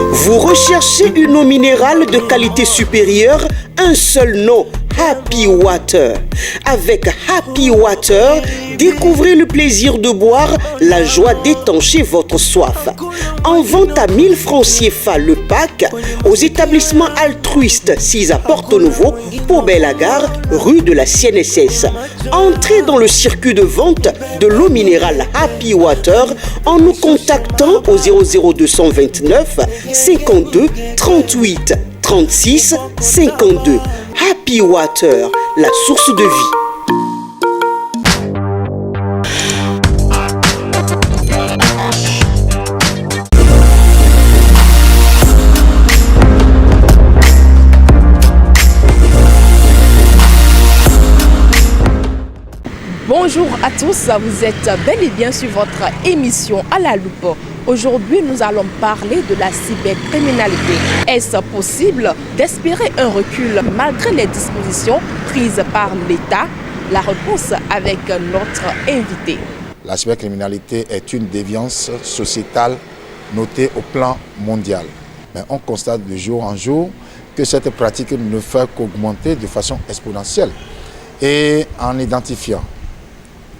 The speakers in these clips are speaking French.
Vous recherchez une eau minérale de qualité supérieure? Un seul nom, Happy Water. Avec Happy Water, découvrez le plaisir de boire, la joie d'étancher votre soif. En vente à 1000 francs CFA le pack aux établissements altruistes 6 à Porto-Novo, Pau-Belle-Gare, rue de la CNSS. Entrez dans le circuit de vente de l'eau minérale Happy Water en nous contactant au 00229 52 38 36 52. Happy Water, la source de vie. Bonjour à tous, vous êtes bel et bien sur votre émission à la loupe. Aujourd'hui, nous allons parler de la cybercriminalité. Est-ce possible d'espérer un recul malgré les dispositions prises par l'État? La réponse avec notre invité. La cybercriminalité est une déviance sociétale notée au plan mondial. Mais on constate de jour en jour que cette pratique ne fait qu'augmenter de façon exponentielle. Et en identifiant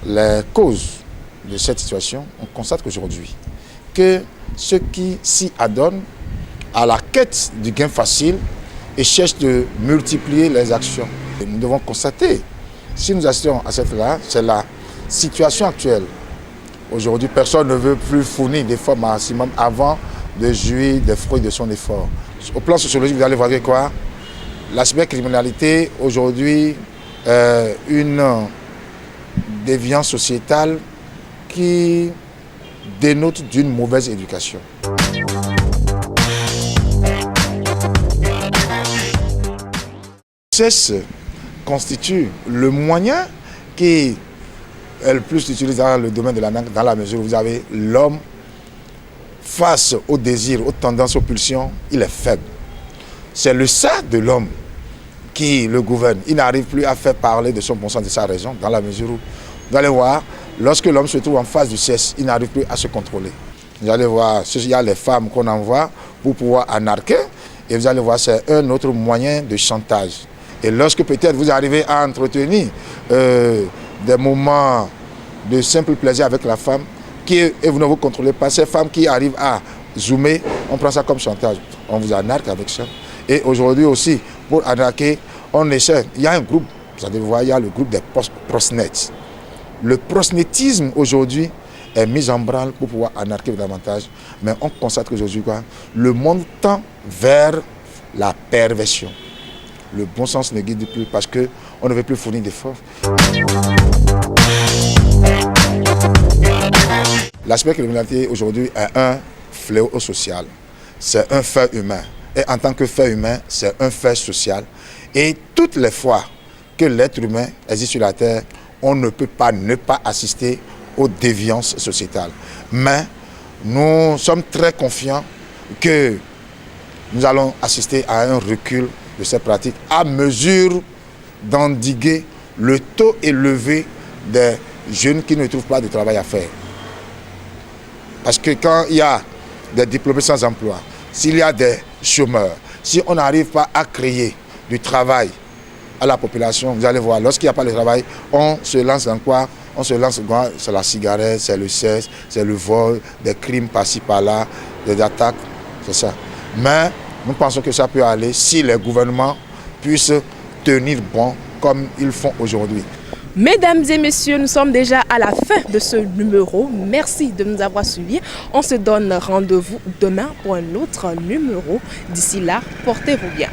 les causes de cette situation, on constate qu'aujourd'hui, que ceux qui s'y adonnent à la quête du gain facile et cherchent de multiplier les actions. Et nous devons constater, si nous assistons à cette-là, c'est la situation actuelle. Aujourd'hui, personne ne veut plus fournir d'efforts maximum avant de jouir des fruits de son effort. Au plan sociologique, vous allez voir quoi? La cybercriminalité, aujourd'hui, une déviance sociétale qui dénote d'une mauvaise éducation. CES constitue le moyen qui est le plus utilisé dans le domaine de la langue, dans la mesure où vous avez l'homme face aux désirs, aux tendances, aux pulsions, il est faible. C'est le ça de l'homme qui le gouverne. Il n'arrive plus à faire parler de son bon sens, de sa raison, dans la mesure où, vous allez voir, lorsque l'homme se trouve en face du sexe, il n'arrive plus à se contrôler. Vous allez voir, il y a les femmes qu'on envoie pour pouvoir anarquer, et vous allez voir, c'est un autre moyen de chantage. Et lorsque peut-être vous arrivez à entretenir des moments de simple plaisir avec la femme, et vous ne vous contrôlez pas, ces femmes qui arrivent à zoomer, on prend ça comme chantage. On vous anarque avec ça. Et aujourd'hui aussi, pour arnaquer, on essaie. Il y a un groupe, vous allez voir, il y a le groupe des prosnets. Le prosnétisme aujourd'hui est mis en branle pour pouvoir anarquer davantage. Mais on constate qu'aujourd'hui, le monde tend vers la perversion. Le bon sens ne guide plus parce qu'on ne veut plus fournir d'efforts. La cybercriminalité aujourd'hui est un fléau social. C'est un fait humain. Et en tant que fait humain, c'est un fait social. Et toutes les fois que l'être humain existe sur la Terre, on ne peut pas ne pas assister aux déviances sociétales. Mais nous sommes très confiants que nous allons assister à un recul de ces pratiques à mesure d'endiguer le taux élevé des jeunes qui ne trouvent pas de travail à faire. Parce que quand il y a des diplômés sans emploi, s'il y a des chômeurs, si on n'arrive pas à créer du travail à la population, vous allez voir, lorsqu'il n'y a pas de travail, on se lance dans quoi? On se lance dans c'est la cigarette, c'est le sexe, c'est le vol, des crimes par-ci par-là, des attaques, c'est ça. Mais nous pensons que ça peut aller si les gouvernements puissent tenir bon comme ils font aujourd'hui. Mesdames et messieurs, nous sommes déjà à la fin de ce numéro. Merci de nous avoir suivis. On se donne rendez-vous demain pour un autre numéro. D'ici là, portez-vous bien.